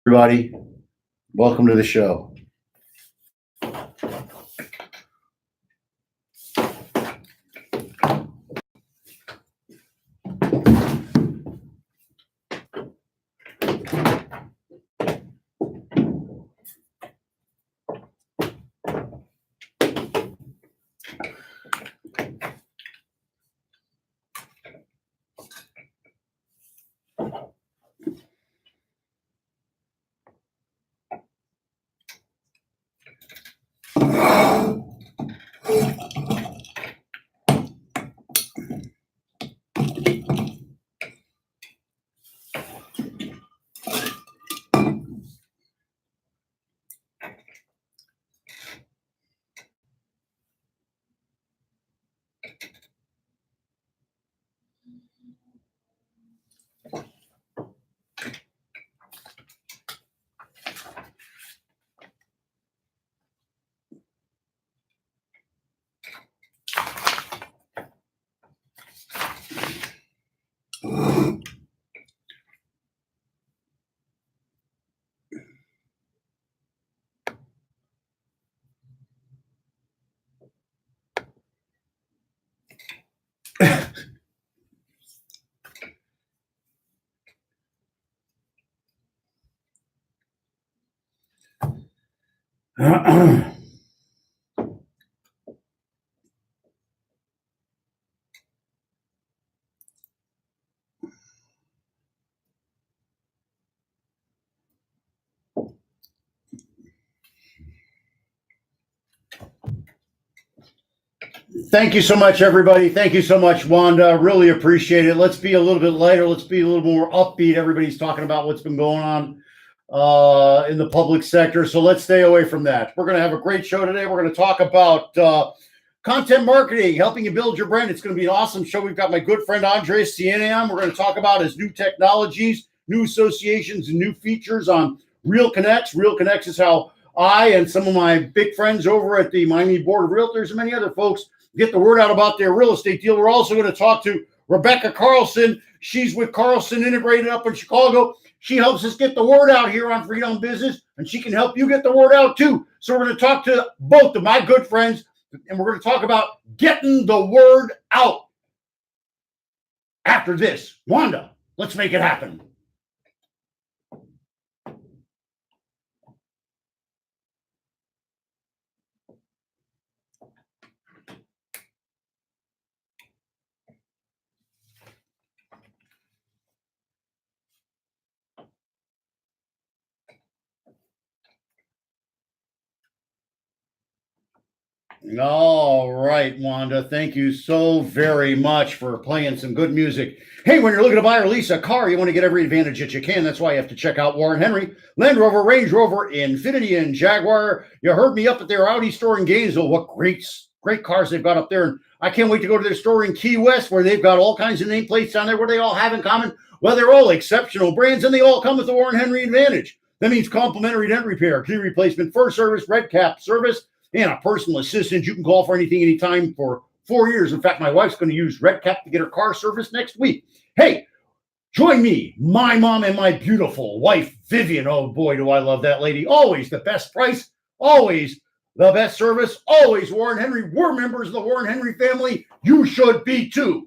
Everybody, welcome to the show. Thank you so much, everybody. Thank you so much, Wanda. Really appreciate it. Let's be a little bit lighter. Let's be a little more upbeat. Everybody's talking about what's been going on in the public sector. So let's stay away from that. We're going to have a great show today. We're going to talk about content marketing, helping you build your brand. It's going to be an awesome show. We've got my good friend Andres Cieniam. We're going to talk about his new technologies, new associations, and new features on Real Connects. Real Connects is how I and some of my big friends over at the Miami Board of Realtors and many other folks get the word out about their real estate deal. We're also going to talk to Rebecca Carlson. She's with Carlson Integrated up in Chicago. She helps us get the word out here on Freedom Business, and she can help you get the word out too. So we're going to talk to both of my good friends, and we're going to talk about getting the word out. After this, Wanda, let's make it happen. All right, Wanda. Thank you so very much for playing some good music. Hey, when you're looking to buy or lease a car, you want to get every advantage that you can. That's why you have to check out Warren Henry, Land Rover, Range Rover, Infiniti, and Jaguar. You heard me up at their Audi store in Gainesville. What great cars they've got up there. And I can't wait to go to their store in Key West where they've got all kinds of nameplates down there where they all have in common. Well, they're all exceptional brands, and they all come with the Warren Henry advantage. That means complimentary dent repair, key replacement, fur service, red cap service, and a personal assistant you can call for anything, anytime for 4 years. In fact, my wife's going to use RedCap to get her car serviced next week. Hey, join me, my mom, and my beautiful wife, Vivian. Oh, boy, do I love that lady. Always the best price, always the best service, always Warren Henry. We're members of the Warren Henry family. You should be too.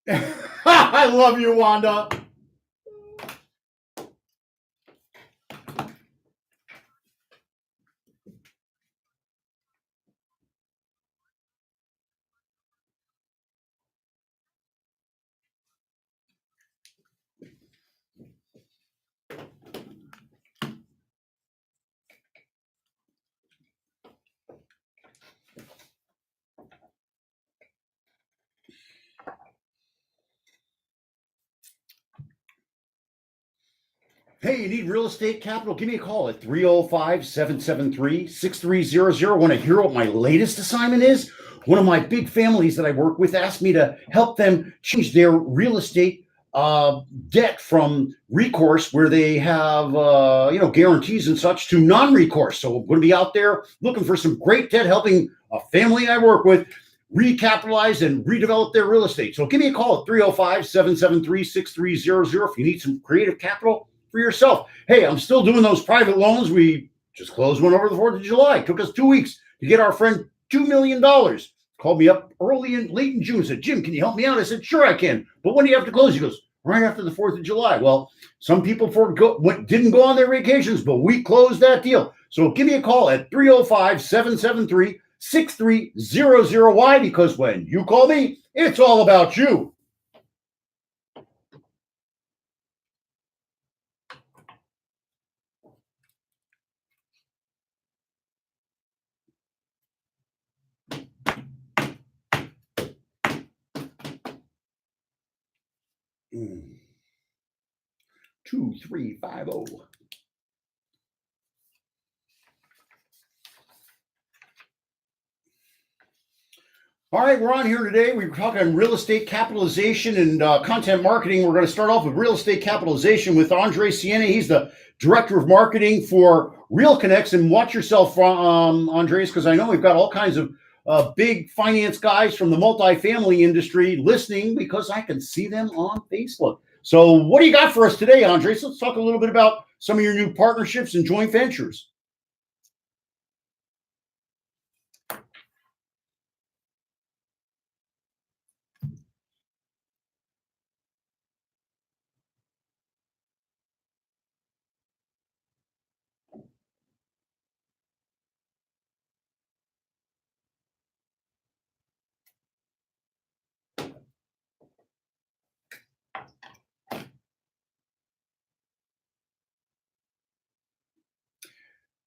I love you, Wanda. Hey, you need real estate capital? Give me a call at 305-773-6300. Want to hear what my latest assignment is? One of my big families that I work with asked me to help them change their real estate debt from recourse, where they have guarantees and such, to non-recourse. So I'm going to be out there looking for some great debt, helping a family I work with recapitalize and redevelop their real estate. So give me a call at 305-773-6300 if you need some creative capital for yourself. Hey, I'm still doing those private loans. We just closed one over the 4th of July. It took us 2 weeks to get our friend $2 million. Called me up late in June, said, Jim, can you help me out? I said, sure I can. But when do you have to close? He goes, right after the 4th of July. Well, some people didn't go on their vacations, but we closed that deal. So give me a call at 305-773-6300. Why? Because when you call me, it's all about you. Mm. 2350. All right, we're on here today. We're talking real estate capitalization and content marketing. We're going to start off with real estate capitalization with Andre Siena. He's the director of marketing for RealConnex. And watch yourself, Andres, because I know we've got all kinds of big finance guys from the multifamily industry listening, because I can see them on Facebook. So what do you got for us today, Andres? Let's talk a little bit about some of your new partnerships and joint ventures.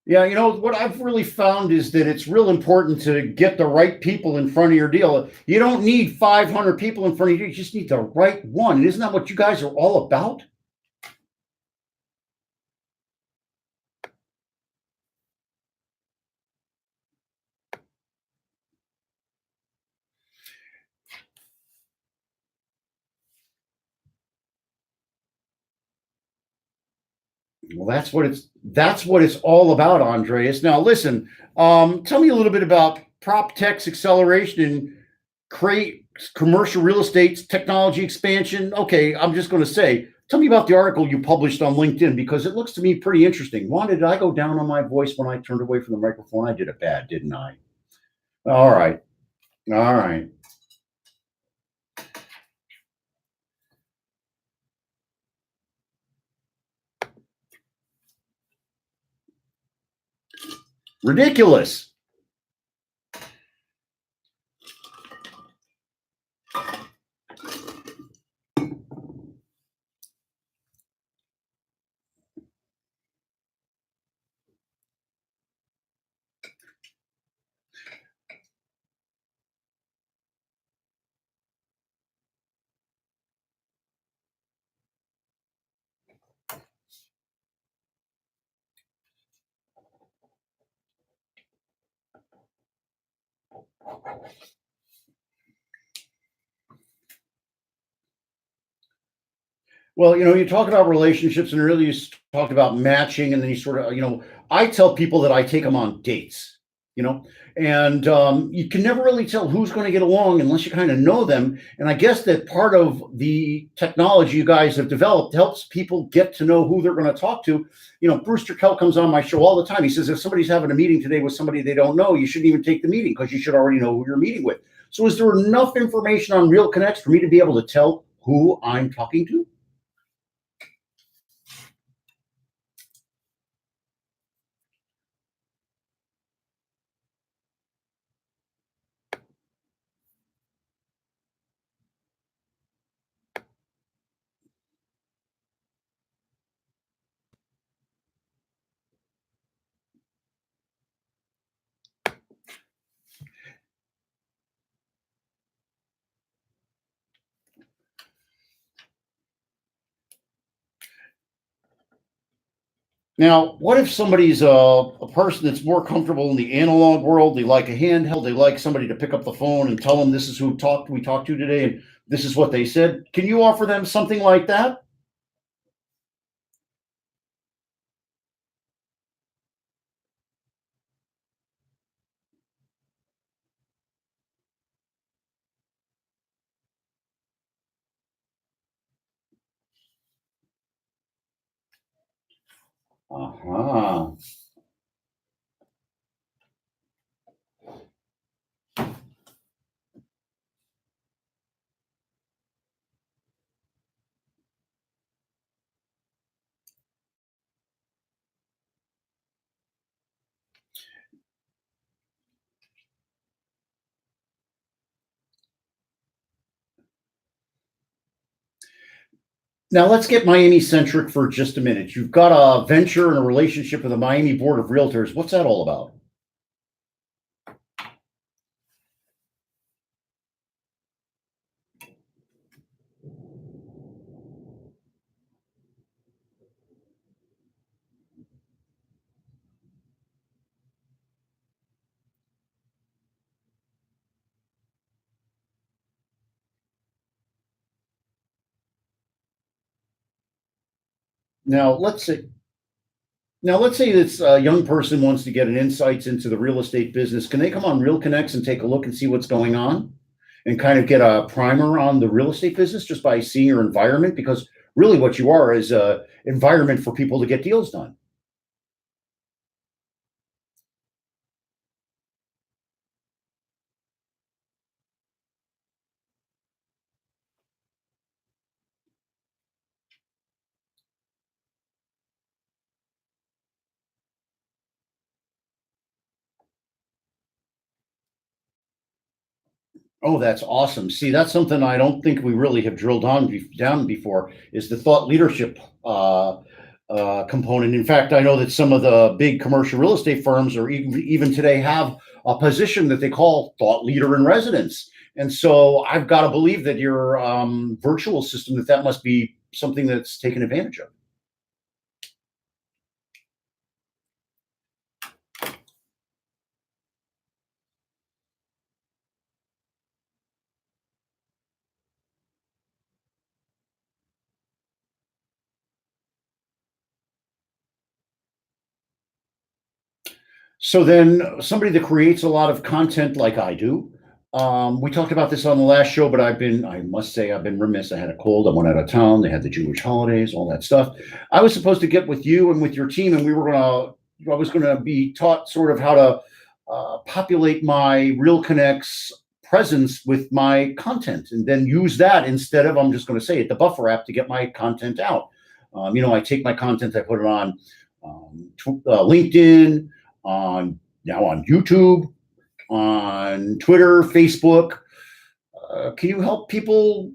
Yeah, what I've really found is that it's real important to get the right people in front of your deal. You don't need 500 people in front of you. You just need the right one. And isn't that what you guys are all about? Well, that's what it's all about, Andreas. Now, listen, tell me a little bit about prop tech's acceleration and create commercial real estate's technology expansion. Okay, I'm just going to say, tell me about the article you published on LinkedIn, because it looks to me pretty interesting. Wanda, did I go down on my voice when I turned away from the microphone? I did it bad, didn't I? All right, all right. Ridiculous. Well, you talk about relationships, and really talked about matching, and then you sort of, I tell people that I take them on dates, you know, and you can never really tell who's going to get along unless you kind of know them. And I guess that part of the technology you guys have developed helps people get to know who they're going to talk to. Brewster Kell comes on my show all the time. He says, if somebody's having a meeting today with somebody they don't know, you shouldn't even take the meeting, because you should already know who you're meeting with. So is there enough information on RealConnex for me to be able to tell who I'm talking to? Now, what if somebody's a person that's more comfortable in the analog world? They like a handheld. They like somebody to pick up the phone and tell them this is who talked we talked to today, and this is what they said. Can you offer them something like that? Uh-huh. Now let's get Miami centric for just a minute. You've got a venture and a relationship with the Miami Board of Realtors. What's that all about? Now let's say Now let's say this young person wants to get an insights into the real estate business. Can they come on Real Connects and take a look and see what's going on, and kind of get a primer on the real estate business just by seeing your environment? Because really, what you are is a environment for people to get deals done. Oh, that's awesome. See, that's something I don't think we really have drilled down before, is the thought leadership component. In fact, I know that some of the big commercial real estate firms, or even today, have a position that they call thought leader in residence. And so I've got to believe that your virtual system, that must be something that's taken advantage of. So then somebody that creates a lot of content like I do, we talked about this on the last show, but I must say, I've been remiss. I had a cold. I went out of town. They had the Jewish holidays, all that stuff. I was supposed to get with you and with your team, and I was going to be taught sort of how to populate my Real Connects presence with my content, and then use that instead of, I'm just going to say it, the Buffer app to get my content out. I take my content, I put it on LinkedIn, on now on YouTube, on Twitter, Facebook. Can you help people?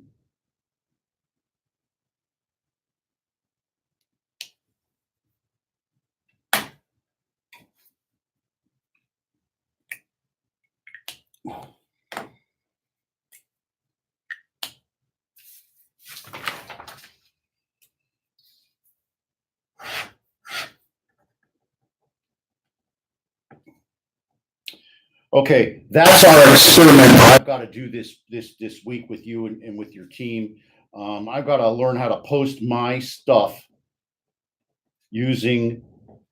Okay, that's our experiment. I've got to do this week with you and with your team. I've got to learn how to post my stuff using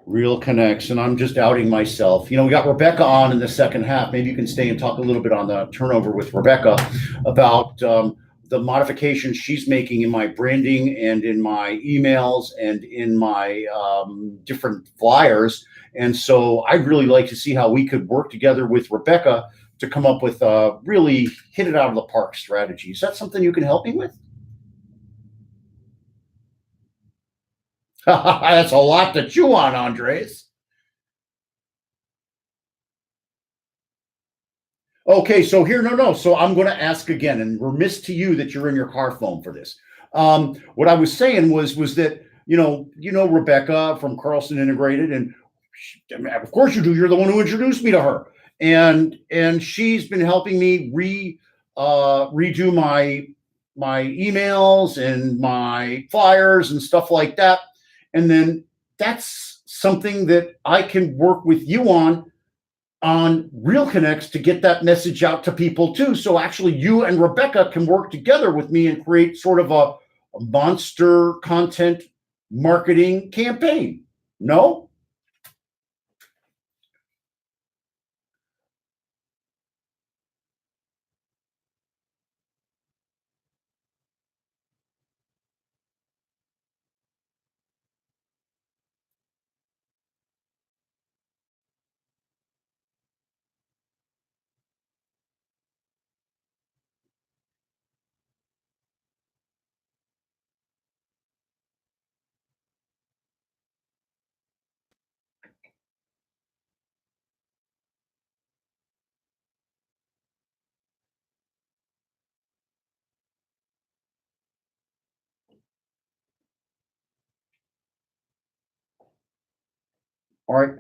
Real Connects, and I'm just outing myself. We got Rebecca on in the second half. Maybe you can stay and talk a little bit on the turnover with Rebecca about the modifications she's making in my branding and in my emails and in my different flyers. And so I'd really like to see how we could work together with Rebecca to come up with a really hit it out of the park strategy. Is that something you can help me with? That's a lot to chew on, Andres. Okay, so here, no, no. So I'm going to ask again, and remiss to you that you're in your car phone for this. What I was saying was that Rebecca from Carlson Integrated, and of course you do. You're the one who introduced me to her, and she's been helping me redo my emails and my flyers and stuff like that. And then that's something that I can work with you on Real Connects to get that message out to people too. So actually, you and Rebecca can work together with me and create sort of a monster content marketing campaign. No? All right.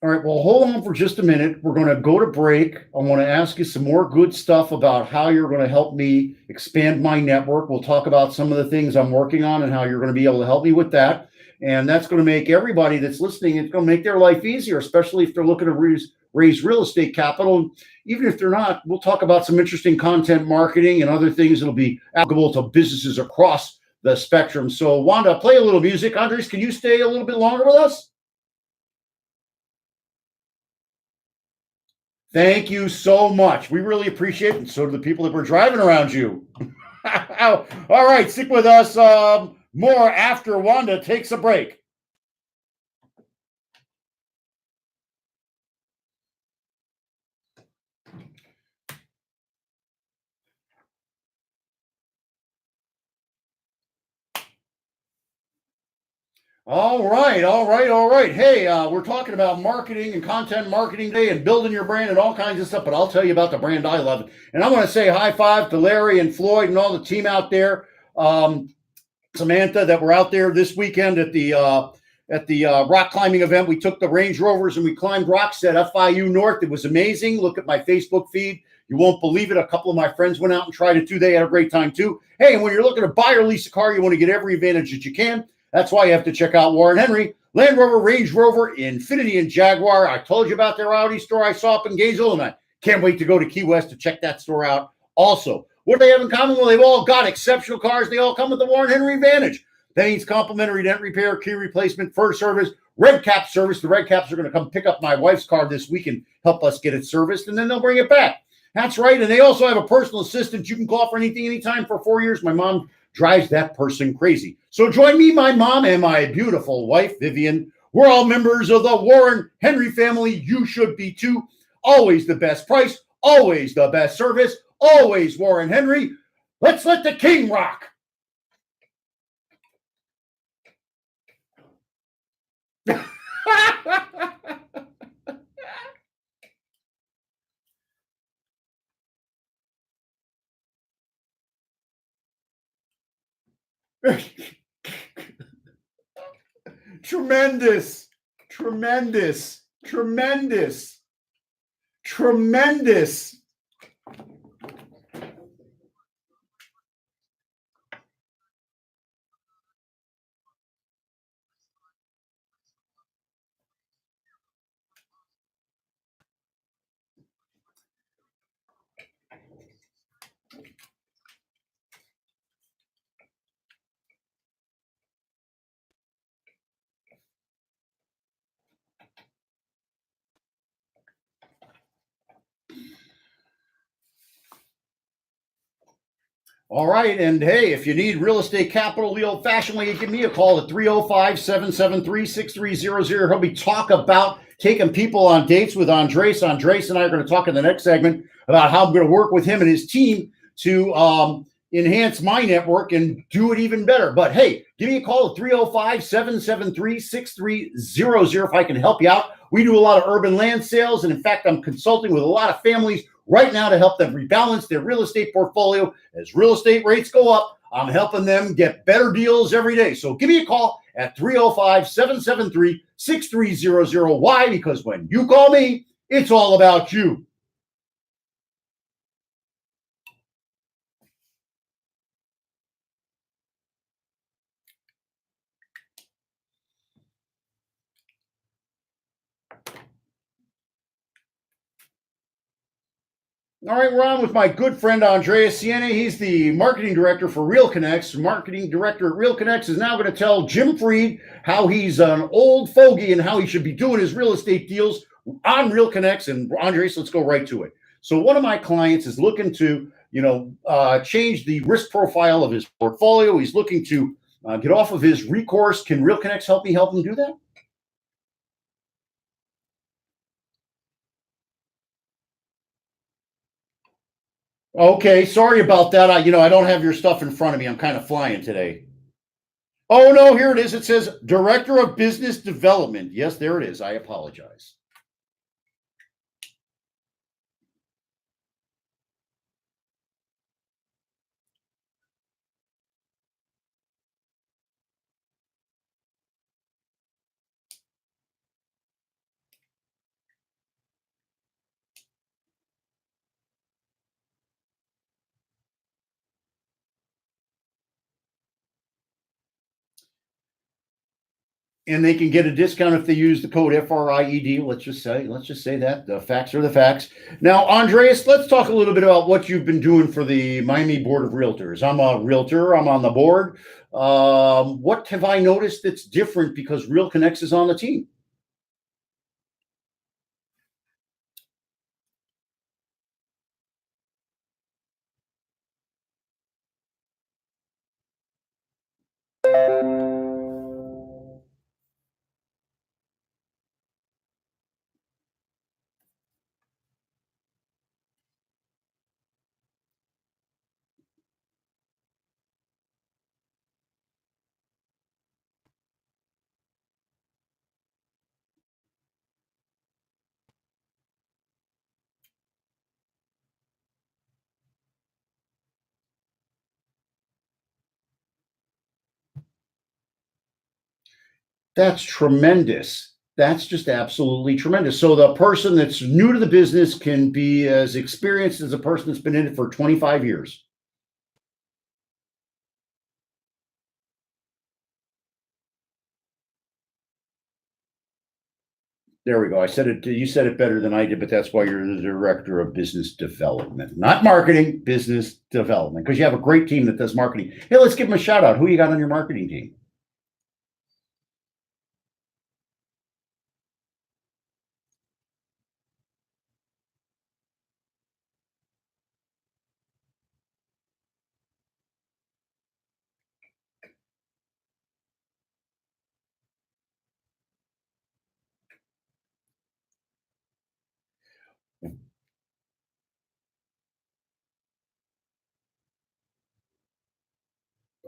All right, well, hold on for just a minute. We're going to go to break. I want to ask you some more good stuff about how you're going to help me expand my network. We'll talk about some of the things I'm working on and how you're going to be able to help me with that. And that's going to make everybody that's listening, it's going to make their life easier, especially if they're looking to raise real estate capital. Even if they're not, we'll talk about some interesting content marketing and other things that'll be applicable to businesses across the spectrum. So, Wanda, play a little music. Andres, can you stay a little bit longer with us? Thank you so much. We really appreciate it. And so do the people that were driving around you. All right, stick with us. More after Wanda takes a break. All right, all right, all right. Hey, we're talking about marketing and content marketing today and building your brand and all kinds of stuff, but I'll tell you about the brand I love. And I want to say high five to Larry and Floyd and all the team out there. Samantha, that were out there this weekend at the rock climbing event. We took the Range Rovers and we climbed rocks at FIU North. It was amazing. Look at my Facebook feed. You won't believe it. A couple of my friends went out and tried it too. They had a great time too. Hey, and when you're looking to buy or lease a car, you want to get every advantage that you can. That's why you have to check out Warren Henry, Land Rover, Range Rover, Infiniti, and Jaguar. I told you about their Audi store I saw up in Gainesville, and I can't wait to go to Key West to check that store out also. What do they have in common? Well, they've all got exceptional cars. They all come with the Warren Henry Advantage. That means complimentary dent repair, key replacement, fur service, red cap service. The red caps are going to come pick up my wife's car this week and help us get it serviced, and then they'll bring it back. That's right. And they also have a personal assistant you can call for anything, anytime for 4 years. My mom drives that person crazy. So join me, my mom, and my beautiful wife, Vivian. We're all members of the Warren Henry family. You should be too. Always the best price, always the best service, always Warren Henry. Let's let the king rock. Tremendous, tremendous, tremendous, tremendous. All right. And hey, if you need real estate capital the old fashioned way, give me a call at 305 773 6300. Help me talk about taking people on dates with Andres. Andres and I are going to talk in the next segment about how I'm going to work with him and his team to enhance my network and do it even better. But hey, give me a call at 305 773 6300 if I can help you out. We do a lot of urban land sales. And in fact, I'm consulting with a lot of families right now to help them rebalance their real estate portfolio. As real estate rates go up, I'm helping them get better deals every day. So give me a call at 305 773 6300. Why? Because when you call me, it's all about you. All right, we're on with my good friend Andreas Siena. He's the marketing director for RealConnex. Marketing director at RealConnex is now going to tell Jim Freed how he's an old fogey and how he should be doing his real estate deals on RealConnex. And Andreas, let's go right to it. So one of my clients is looking to, change the risk profile of his portfolio. He's looking to get off of his recourse. Can RealConnex help him do that? Okay, sorry about that. I don't have your stuff in front of me. I'm kind of flying today. Oh no, here it is. It says Director of Business Development. Yes, there it is. I apologize. And they can get a discount if they use the code FRIED. Let's just say that the facts are the facts. Now, Andreas, let's talk a little bit about what you've been doing for the Miami Board of Realtors. I'm a realtor. I'm on the board. What have I noticed that's different because RealConnex is on the team? That's tremendous. That's just absolutely tremendous. So the person that's new to the business can be as experienced as a person that's been in it for 25 years. There we go. I said it. You said it better than I did, but that's why you're the director of business development, not marketing, business development, because you have a great team that does marketing. Hey, let's give them a shout out. Who you got on your marketing team?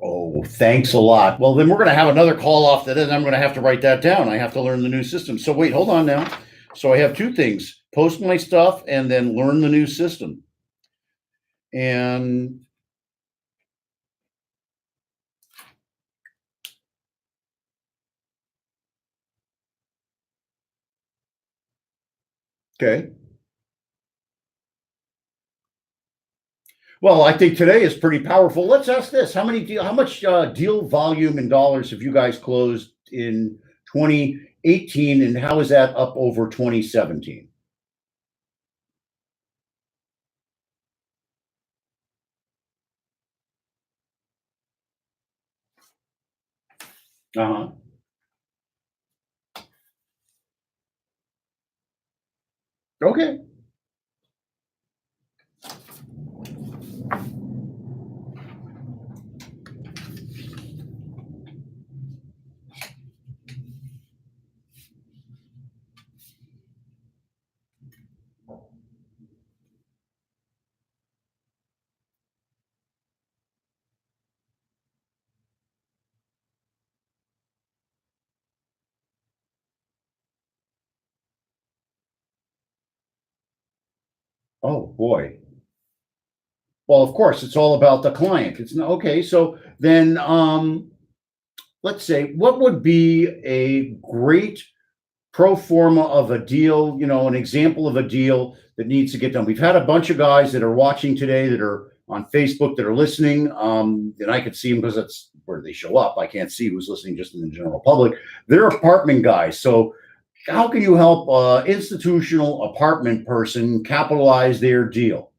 Oh, thanks a lot. Well, then we're going to have another call off that, and I'm going to have to write that down. I have to learn the new system. So wait, hold on now. So I have two things: post my stuff and then learn the new system. And okay. Well, I think today is pretty powerful. Let's ask this: how much deal volume in dollars have you guys closed in 2018, and how is that up over 2017? Uh-huh. Okay. Oh boy. Well, of course, it's all about the client. It's not okay. So then, let's say, what would be a great pro forma of a deal, an example of a deal that needs to get done. We've had a bunch of guys that are watching today that are on Facebook that are listening. And I could see them because that's where they show up. I can't see who's listening just in the general public. They're apartment guys. So how can you help institutional apartment person capitalize their deal?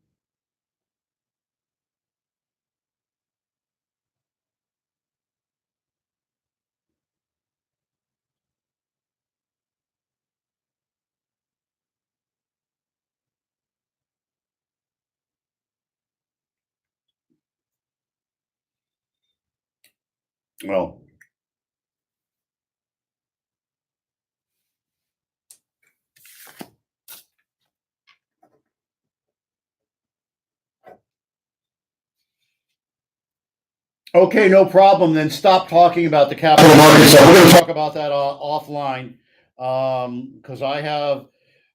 Well, okay, no problem. Then stop talking about the capital markets. We're going to talk about that offline because I have,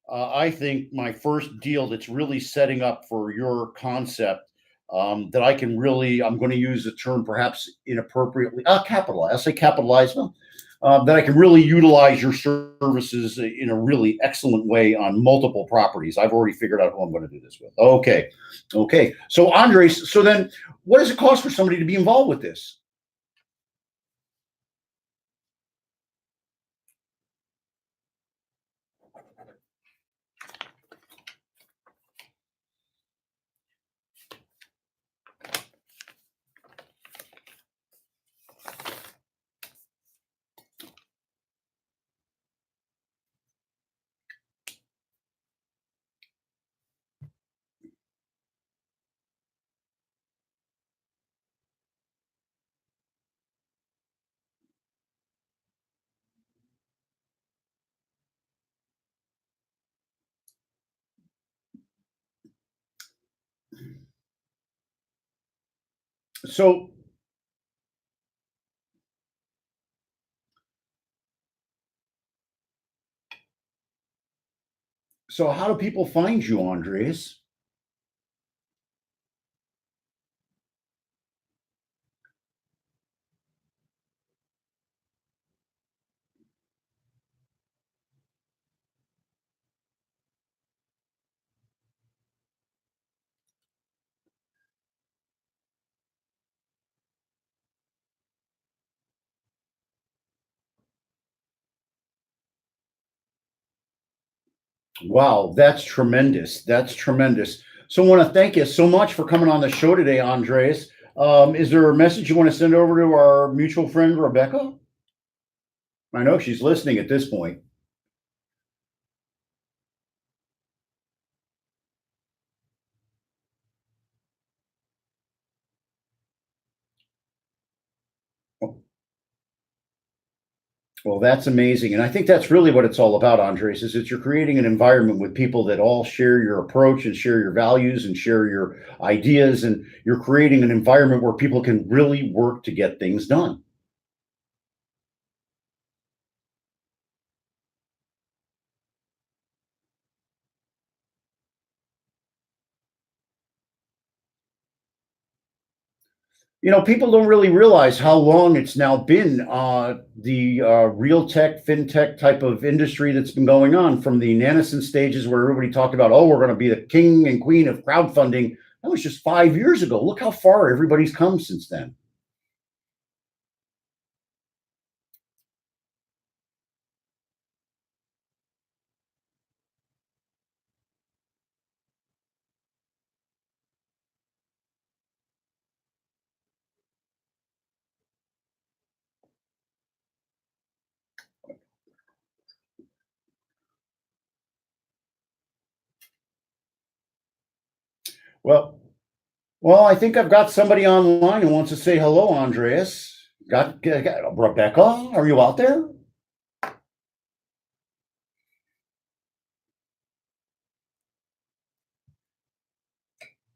I think, my first deal that's really setting up for your concept that I can really, I'm going to use the term perhaps inappropriately, capitalize. I'll say capitalize them. That I can really utilize your services in a really excellent way on multiple properties. I've already figured out who I'm going to do this with. Okay. Okay. So, Andres, so then what does it cost for somebody to be involved with this? So, so how do people find you, Andres? Wow, that's tremendous. That's tremendous. So, I want to thank you so much for coming on the show today, Andres. Is there a message you want to send over to our mutual friend, Rebecca? I know she's listening at this point. Well, that's amazing. And I think that's really what it's all about, Andres, is that you're creating an environment with people that all share your approach and share your values and share your ideas. And you're creating an environment where people can really work to get things done. People don't really realize how long it's now been the real tech, fintech type of industry that's been going on from the nascent stages where everybody talked about, oh, we're going to be the king and queen of crowdfunding. That was just 5 years ago. Look how far everybody's come since then. Well, well, I think I've got somebody online who wants to say hello, Andreas. Got Rebecca? Are you out there?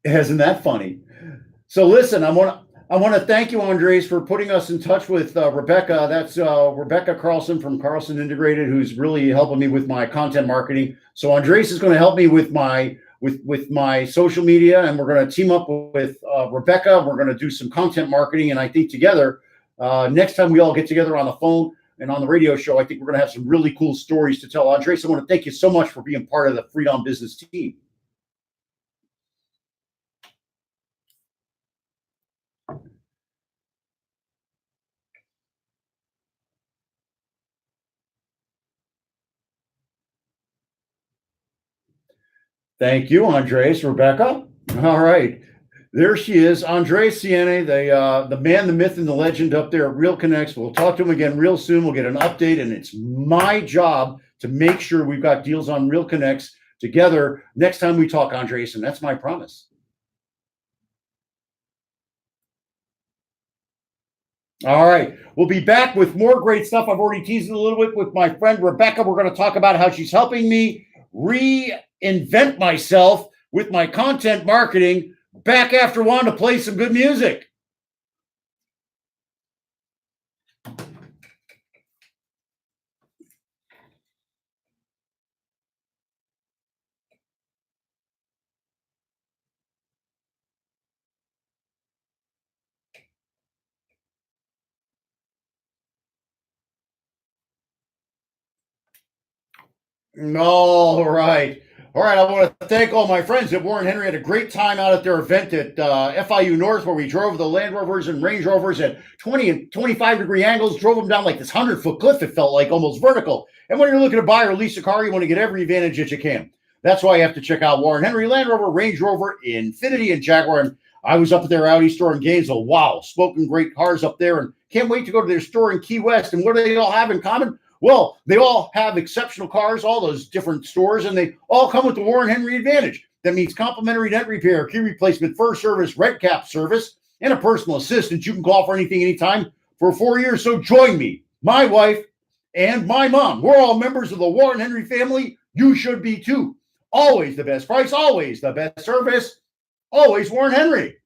Isn't that funny? So listen, I want to thank you, Andres, for putting us in touch with Rebecca. That's Rebecca Carlson from Carlson Integrated, who's really helping me with my content marketing. So Andres is going to help me with my social media, and we're going to team up with Rebecca. We're going to do some content marketing, and I think together, next time we all get together on the phone and on the radio show, I think we're going to have some really cool stories to tell. Andres, I want to thank you so much for being part of the Freedom Business team. Thank you, Andres. Rebecca. All right. There she is, Andres Siene, the man, the myth, and the legend up there at Real Connects. We'll talk to him again real soon. We'll get an update, and it's my job to make sure we've got deals on Real Connects together next time we talk, Andres, and that's my promise. All right. We'll be back with more great stuff. I've already teased it a little bit with my friend Rebecca. We're going to talk about how she's helping me reinvent myself with my content marketing. Back after Wanda plays some good music. All right. All right. I want to thank all my friends at Warren Henry. Had a great time out at their event at FIU North, where we drove the Land Rovers and Range Rovers at 20 and 25-degree angles, drove them down like this 100-foot cliff. It felt like almost vertical. And when you're looking to buy or lease a car, you want to get every advantage that you can. That's why you have to check out Warren Henry, Land Rover, Range Rover, Infiniti, and Jaguar. And I was up at their Audi store in Gainesville. Wow, smoking great cars up there. And can't wait to go to their store in Key West. And what do they all have in common? Well, they all have exceptional cars, all those different stores, and they all come with the Warren Henry Advantage. That means complimentary dent repair, key replacement, first service, red cap service, and a personal assistant. You can call for anything, anytime for 4 years. So join me, my wife, and my mom. We're all members of the Warren Henry family. You should be too. Always the best price, always the best service, always Warren Henry.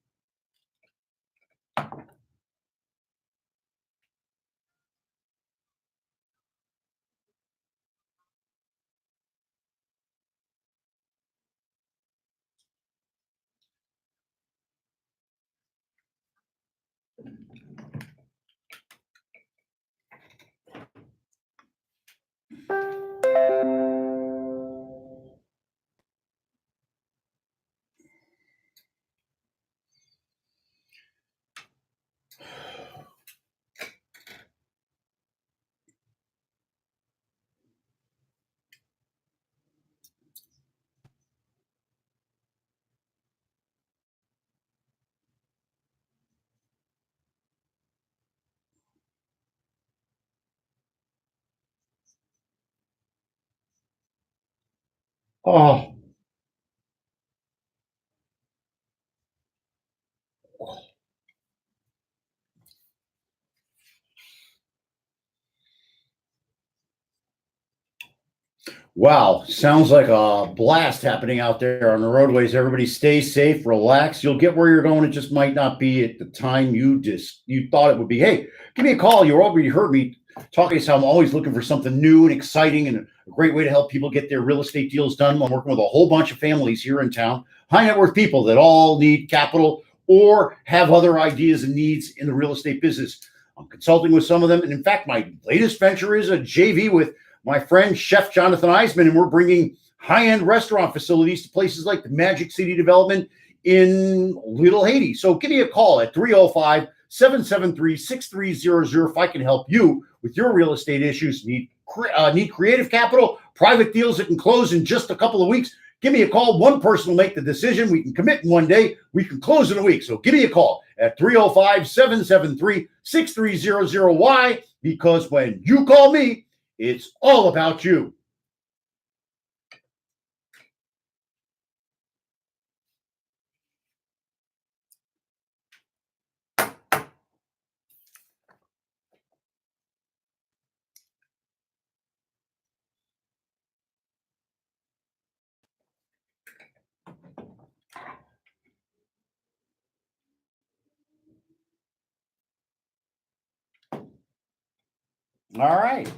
Oh, wow, sounds like a blast happening out there on the roadways. Everybody stay safe, relax. You'll get where you're going. It just might not be at the time you thought it would be. Hey, give me a call. You already heard me talking to how I'm always looking for something new and exciting and a great way to help people get their real estate deals done. I'm working with a whole bunch of families here in town, high net worth people that all need capital or have other ideas and needs in the real estate business. I'm consulting with some of them. And in fact, my latest venture is a JV with my friend Chef Jonathan Eisman, and we're bringing high-end restaurant facilities to places like the Magic City Development in Little Haiti. So give me a call at 305-773-6300 if I can help you with your real estate issues. Need creative capital, private deals that can close in just a couple of weeks. Give me a call. One person will make the decision. We can commit in one day. We can close in a week. So give me a call at 305-773-6300. Why? Because when you call me, it's all about you. All right.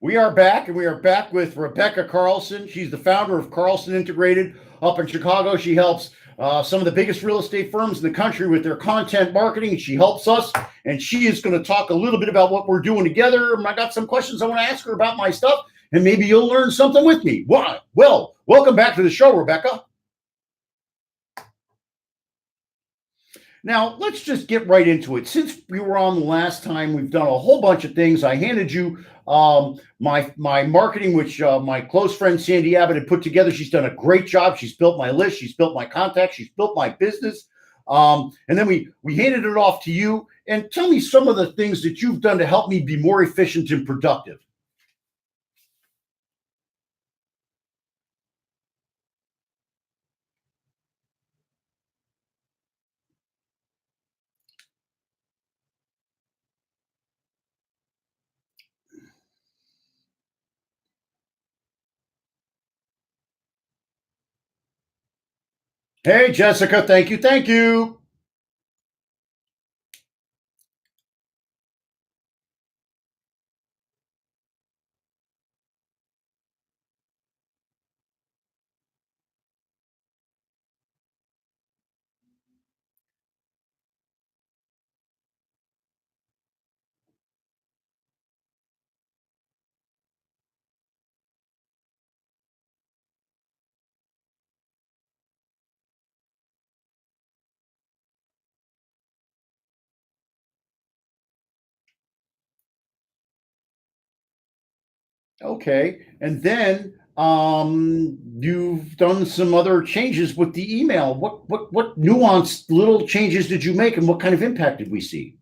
We are back, and we are back with Rebecca Carlson. She's the founder of Carlson Integrated up in Chicago. She helps some of the biggest real estate firms in the country with their content marketing. She helps us, and she is going to talk a little bit about what we're doing together. I got some questions I want to ask her about my stuff, and maybe you'll learn something with me. Why? Well, welcome back to the show, Rebecca. Now, let's just get right into it. Since we were on the last time, we've done a whole bunch of things. I handed you my marketing, which my close friend Sandy Abbott had put together. She's done a great job. She's built my list. She's built my contacts. She's built my business. And then we handed it off to you. And tell me some of the things that you've done to help me be more efficient and productive. Hey, Jessica. Thank you. Thank you. Okay. And then you've done some other changes with the email. What nuanced little changes did you make and what kind of impact did we see?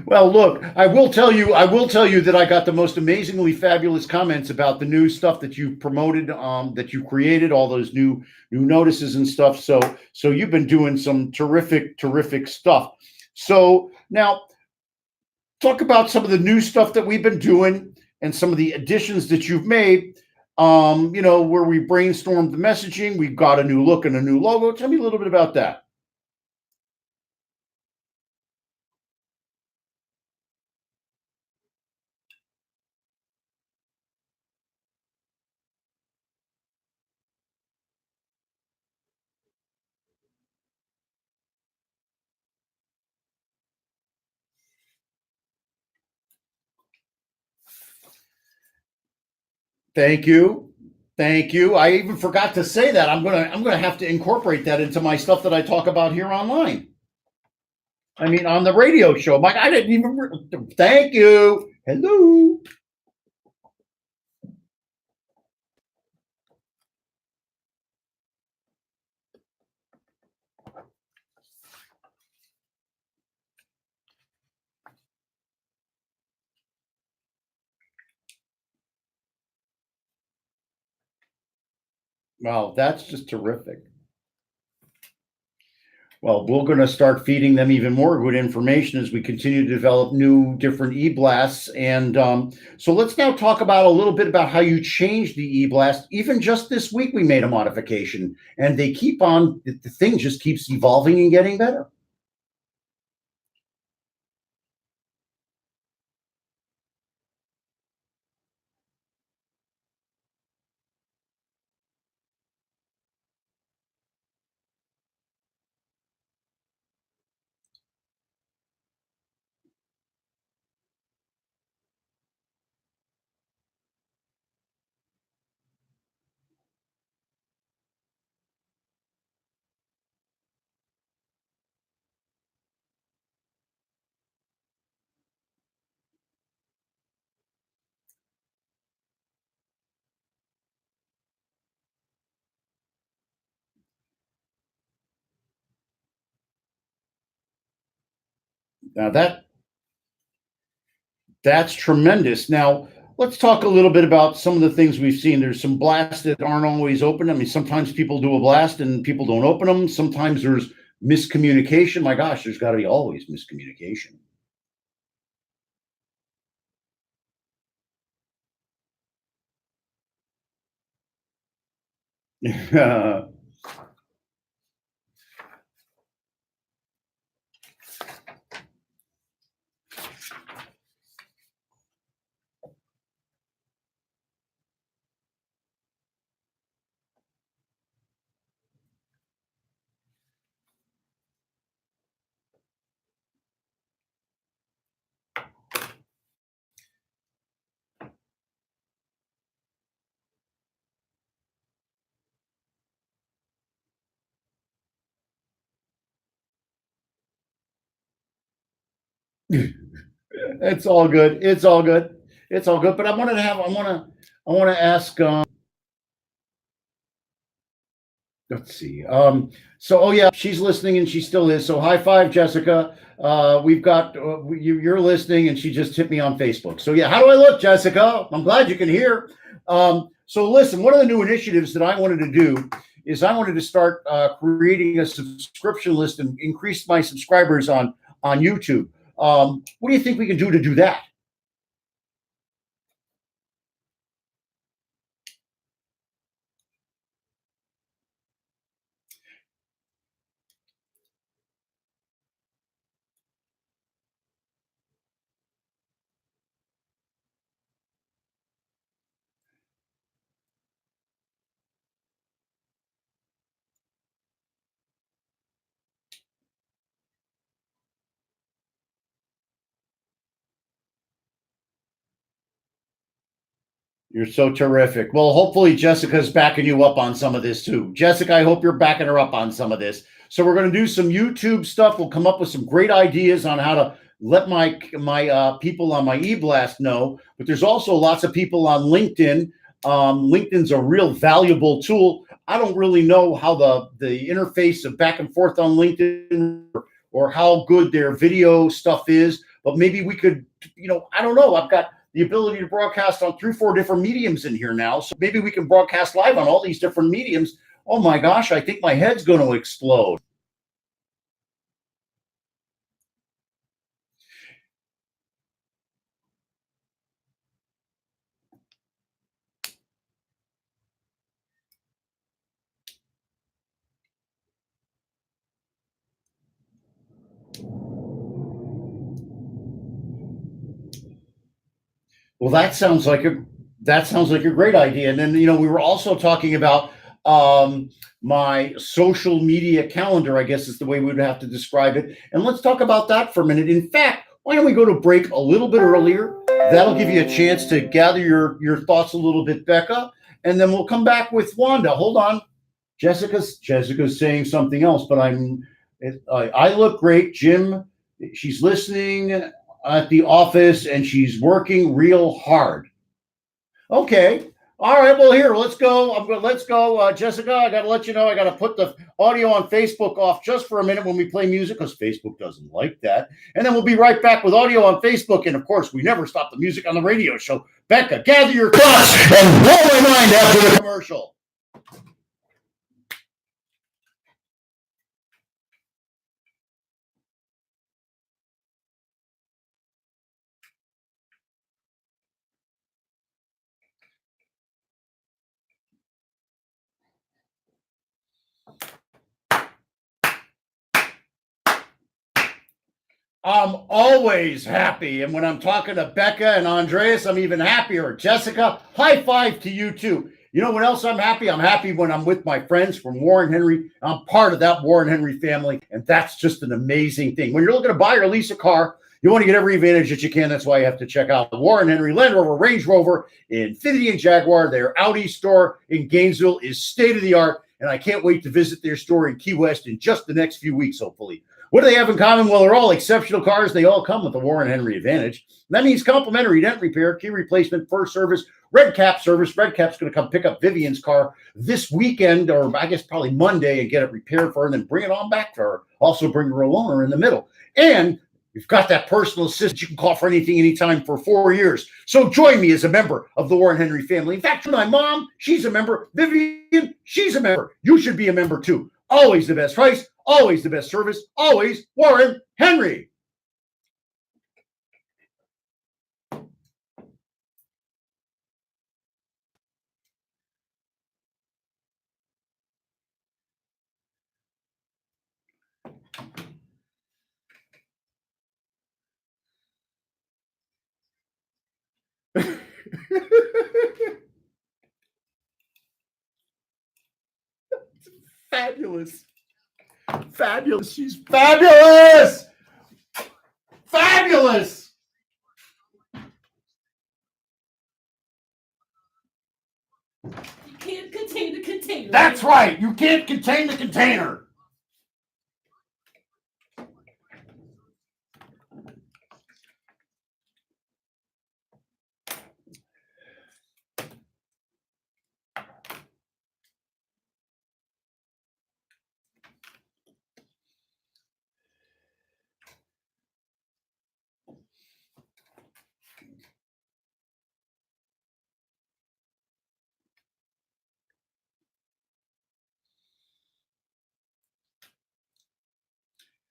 Well, look, I will tell you that I got the most amazingly fabulous comments about the new stuff that you promoted, that you created, all those new notices and stuff. So you've been doing some terrific stuff. So now talk about some of the new stuff that we've been doing and some of the additions that you've made. Where we brainstormed the messaging, we've got a new look and a new logo. Tell me a little bit about that. Thank you. Thank you. I even forgot to say that. I'm gonna have to incorporate that into my stuff that I talk about here online. I mean, on the radio show. Mike, I didn't even. Thank you. Hello. Wow, that's just terrific. Well, we're going to start feeding them even more good information as we continue to develop new, different e-blasts. And so let's now talk about a little bit about how you changed the e-blast. Even just this week, we made a modification, and they keep on. The thing just keeps evolving and getting better. Now that's tremendous. Now, let's talk a little bit about some of the things we've seen. There's some blasts that aren't always open. I mean, sometimes people do a blast and people don't open them. Sometimes there's miscommunication. My gosh, there's got to be always miscommunication. It's all good. It's all good. It's all good. But I want to ask. Let's see. Oh yeah, she's listening and she still is. So high five, Jessica. We've got you're listening, and she just hit me on Facebook. So yeah, how do I look, Jessica? I'm glad you can hear. So listen, one of the new initiatives that I wanted to do is I wanted to start creating a subscription list and increase my subscribers on YouTube. What do you think we can do that? You're so terrific. Well, hopefully Jessica's backing you up on some of this too. Jessica, I hope you're backing her up on some of this. So we're going to do some YouTube stuff. We'll come up with some great ideas on how to let my people on my e-blast know. But there's also lots of people on LinkedIn. LinkedIn's a real valuable tool. I don't really know how the interface of back and forth on LinkedIn or how good their video stuff is, but maybe we could, I don't know. I've got the ability to broadcast on 3 or 4 different mediums in here now. So maybe we can broadcast live on all these different mediums. Oh my gosh, I think my head's going to explode. Well, that sounds like a great idea. And then we were also talking about my social media calendar, I guess is the way we would have to describe it. And let's talk about that for a minute. In fact, why don't we go to break a little bit earlier? That'll give you a chance to gather your thoughts a little bit, Becca, and then we'll come back with Wanda. Hold on, Jessica's saying something else, but I look great, Jim. She's listening at the office and she's working real hard. Okay. All right. Well, here, let's go. Let's go, Jessica. I got to let you know. I got to put the audio on Facebook off just for a minute when we play music because Facebook doesn't like that. And then we'll be right back with audio on Facebook. And of course, we never stop the music on the radio show. Becca, gather your thoughts and blow my mind after the commercial. I'm always happy. And when I'm talking to Becca and Andreas, I'm even happier. Jessica, high five to you too. You know what else I'm happy? I'm happy when I'm with my friends from Warren Henry. I'm part of that Warren Henry family. And that's just an amazing thing. When you're looking to buy or lease a car, you want to get every advantage that you can. That's why you have to check out the Warren Henry Land Rover, Range Rover, Infiniti, and Jaguar. Their Audi store in Gainesville is state of the art. And I can't wait to visit their store in Key West in just the next few weeks, hopefully. What do they have in common? Well, they're all exceptional cars. They all come with the Warren Henry Advantage. That means complimentary dent repair, key replacement, first service, Red Cap service. Red Cap's going to come pick up Vivian's car this weekend, or I guess probably Monday, and get it repaired for her and then bring it on back to her. Also bring her a loaner in the middle. And you've got that personal assistant you can call for anything, anytime for 4 years. So join me as a member of the Warren Henry family. In fact, my mom, she's a member. Vivian, she's a member. You should be a member too. Always the best price, always the best service, always Warren Henry. Fabulous. Fabulous. She's fabulous. Fabulous. You can't contain the container. That's right. You can't contain the container.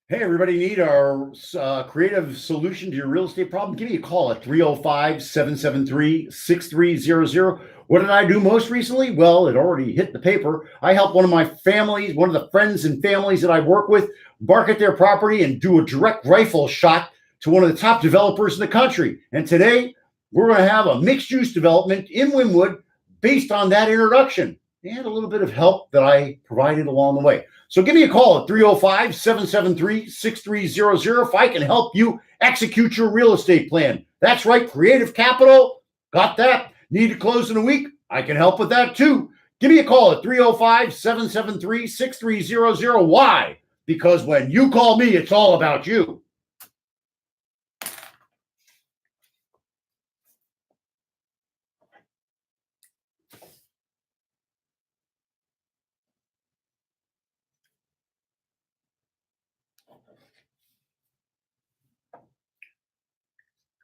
Hey, everybody, need our creative solution to your real estate problem? Give me a call at 305 773 6300. What did I do most recently? Well, it already hit the paper. I helped one of my families, one of the friends and families that I work with, market their property and do a direct rifle shot to one of the top developers in the country. And today, we're going to have a mixed use development in Wynwood based on that introduction and a little bit of help that I provided along the way. So give me a call at 305 773 6300 if I can help you execute your real estate plan. That's right, Creative Capital. Got that? Need to close in a week? I can help with that too. Give me a call at 305 773 6300. Why? Because when you call me, it's all about you.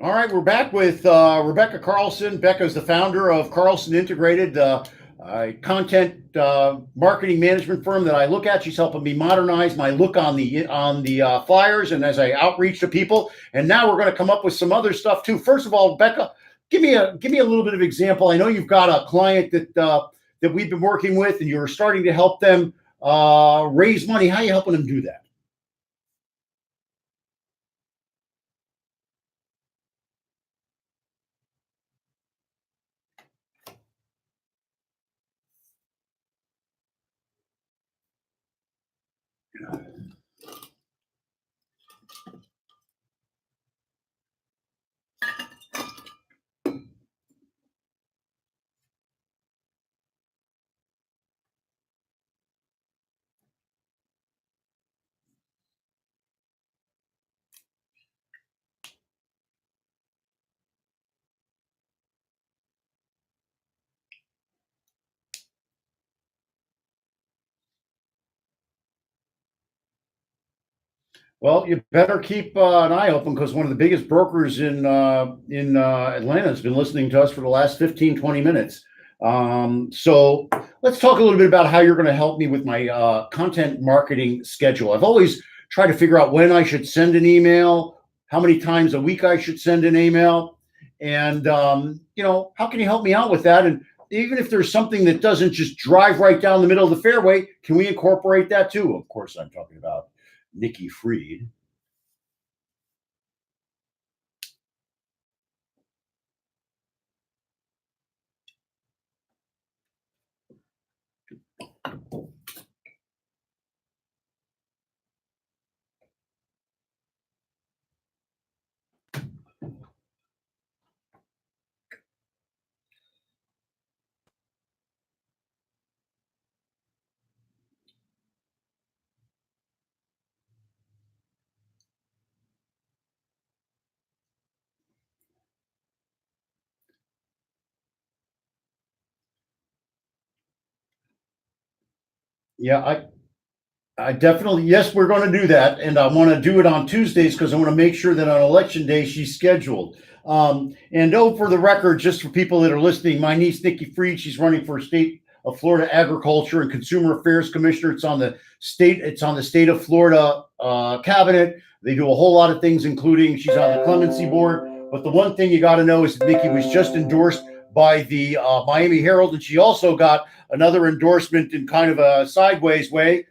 All right, we're back with Rebecca Carlson. Becca's the founder of Carlson Integrated, content marketing management firm that I look at. She's helping me modernize my look on the flyers and as I outreach to people. And now we're going to come up with some other stuff too. First of all, Becca, give me a little bit of example. I know you've got a client that we've been working with, and you're starting to help them raise money. How are you helping them do that? Well, you better keep an eye open because one of the biggest brokers in Atlanta has been listening to us for the last 15, 20 minutes. So let's talk a little bit about how you're going to help me with my content marketing schedule. I've always tried to figure out when I should send an email, how many times a week I should send an email, and how can you help me out with that? And even if there's something that doesn't just drive right down the middle of the fairway, can we incorporate that too? Of course, I'm talking about Nikki Fried. Yeah, I definitely, yes, we're going to do that. And I want to do it on Tuesdays because I want to make sure that on election day she's scheduled. And oh, for the record, just for people that are listening, my niece, Nikki Fried, she's running for state of Florida Agriculture and Consumer Affairs Commissioner. It's on the state of Florida cabinet. They do a whole lot of things, including she's on the clemency board. But the one thing you got to know is that Nikki was just endorsed by the Miami Herald, and she also got another endorsement in kind of a sideways way.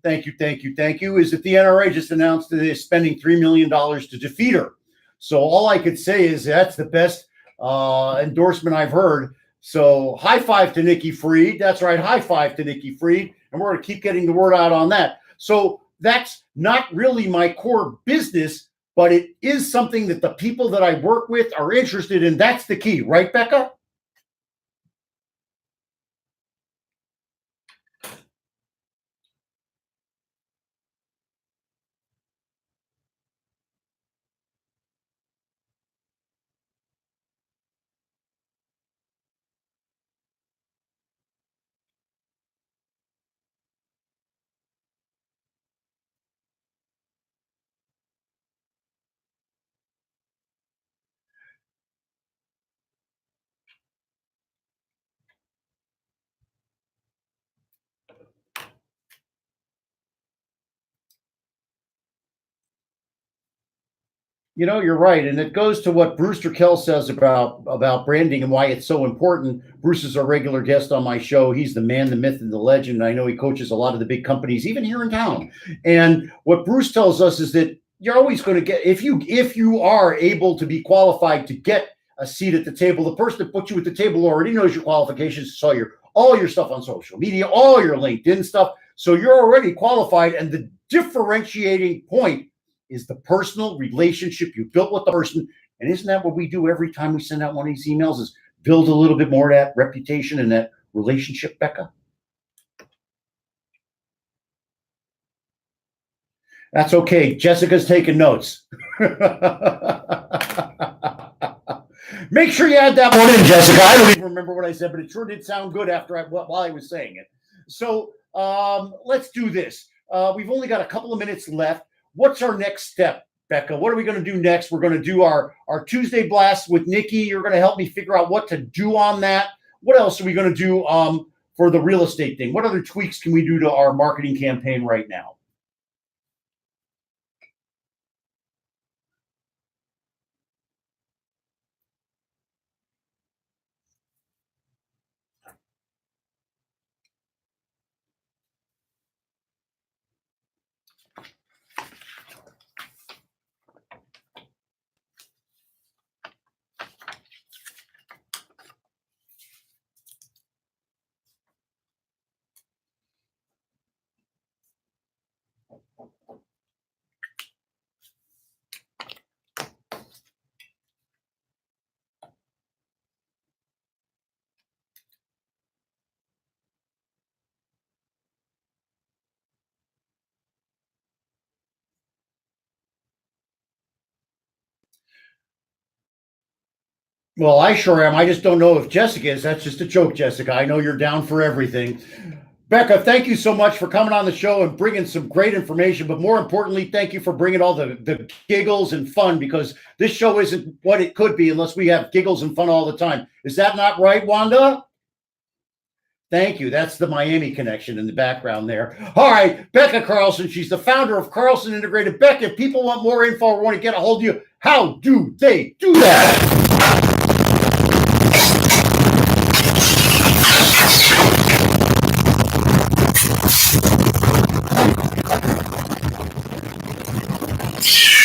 Thank you, thank you, thank you. Is that the NRA just announced that they're spending $3 million to defeat her. So all I could say is that's the best endorsement I've heard. So high five to Nikki Fried. That's right, high five to Nikki Fried. And we're going to keep getting the word out on that. So that's not really my core business, but it is something that the people that I work with are interested in. That's the key, right, Becca? You know, you're right, and it goes to what Brewster Kell says about branding and why it's so important. Bruce is a regular guest on my show. He's the man, the myth, and the legend. I know he coaches a lot of the big companies, even here in town. And what Bruce tells us is that you're always going to get, if you are able to be qualified to get a seat at the table, the person that put you at the table already knows your qualifications, saw all your stuff on social media, all your LinkedIn stuff. So you're already qualified, and the differentiating point is the personal relationship you built with the person. And isn't that what we do every time we send out one of these emails, is build a little bit more of that reputation and that relationship, Becca? That's okay. Jessica's taking notes. Make sure you add that one in, Jessica. I don't even remember what I said, but it sure did sound good while I was saying it. So let's do this. We've only got a couple of minutes left. What's our next step, Becca? What are we going to do next? We're going to do our Tuesday blast with Nikki. You're going to help me figure out what to do on that. What else are we going to do for the real estate thing? What other tweaks can we do to our marketing campaign right now? Well, I sure am. I just don't know if Jessica is. That's just a joke, Jessica. I know you're down for everything. Becca, thank you so much for coming on the show and bringing some great information. But more importantly, thank you for bringing all the giggles and fun, because this show isn't what it could be unless we have giggles and fun all the time. Is that not right, Wanda? Thank you. That's the Miami connection in the background there. All right, Becca Carlson. She's the founder of Carlson Integrated. Becca, if people want more info or want to get a hold of you, how do they do that?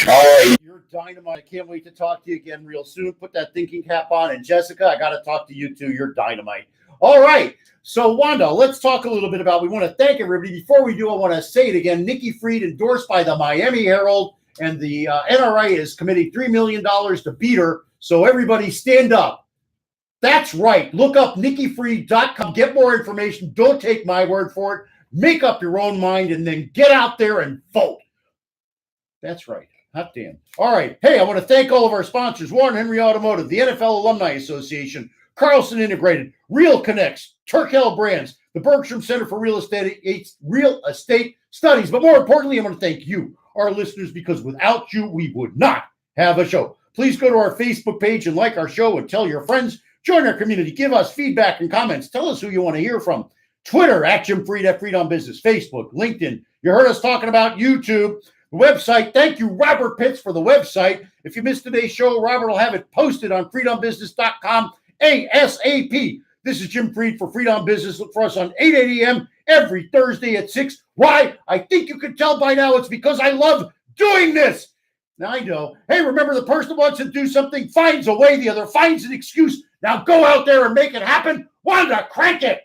All right, you're dynamite. I can't wait to talk to you again real soon. Put that thinking cap on. And Jessica, I got to talk to you too. You're dynamite. All right. So, Wanda, let's talk a little bit about, we want to thank everybody. Before we do, I want to say it again. Nikki Fried, endorsed by the Miami Herald, and the NRA is committing $3 million to beat her. So everybody stand up. That's right. Look up NikkiFried.com. Get more information. Don't take my word for it. Make up your own mind and then get out there and vote. That's right. Hot damn. All right. Hey, I want to thank all of our sponsors: Warren Henry Automotive, the NFL Alumni Association, Carlson Integrated, Real Connects, Turkel Brands, the Bergstrom Center for Real Estate Studies. But more importantly, I want to thank you, our listeners, because without you, we would not have a show. Please go to our Facebook page and like our show and tell your friends. Join our community. Give us feedback and comments. Tell us who you want to hear from. Twitter, @JimFried, @FriedOnBusiness. Facebook, LinkedIn. You heard us talking about YouTube. The website. Thank you, Robert Pitts, for the website. If you missed today's show, Robert will have it posted on FriedOnBusiness.com ASAP. This is Jim Fried for Fried on Business. Look for us on 8 a.m. every Thursday at 6. Why? I think you can tell by now it's because I love doing this. Now I know. Hey, remember, the person who wants to do something finds a way, the other finds an excuse. Now go out there and make it happen. Wanda, crank it.